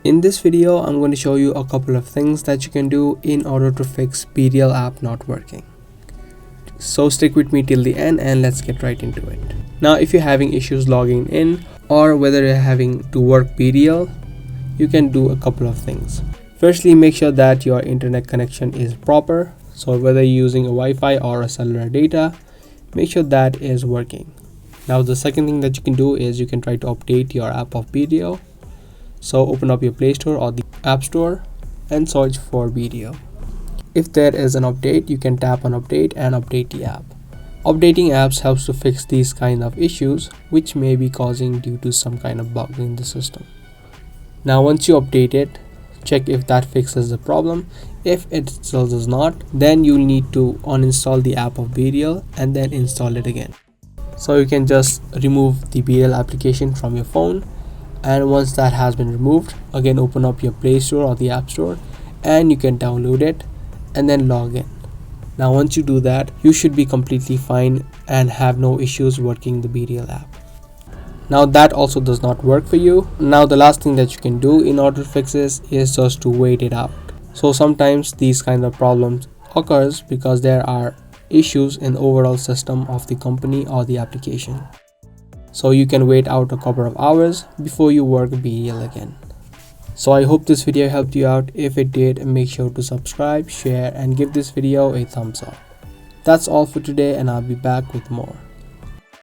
In this video, I'm going to show you a couple of things that you can do in order to fix BeReal app not working. So stick with me till the end and let's get right into it. Now, if you're having issues logging in or whether you're having to work BeReal, you can do a couple of things. Firstly, make sure that your internet connection is proper. So whether you're using a Wi-Fi or a cellular data, make sure that is working. Now, the second thing that you can do is you can try to update your app of BeReal. So open up your Play Store or the App Store and search for BeReal. If there is an update, you can tap on update and update the app. Updating apps helps to fix these kind of issues which may be causing due to some kind of bug in the system. Now once you update it, check if that fixes the problem. If it still does not, then you'll need to uninstall the app of BeReal and then install it again. So you can just remove the BeReal application from your phone, and once that has been removed, again open up your Play Store or the App Store and you can download it and then log in. Now once you do that, you should be completely fine and have no issues working the BeReal app. Now that also does not work for you. Now the last thing that you can do in order to fix this is just to wait it out. So sometimes these kind of problems occurs because there are issues in the overall system of the company or the application. So you can wait out a couple of hours before you work BeReal again. So I hope this video helped you out. If it did, make sure to subscribe, share and give this video a thumbs up. That's all for today and I'll be back with more.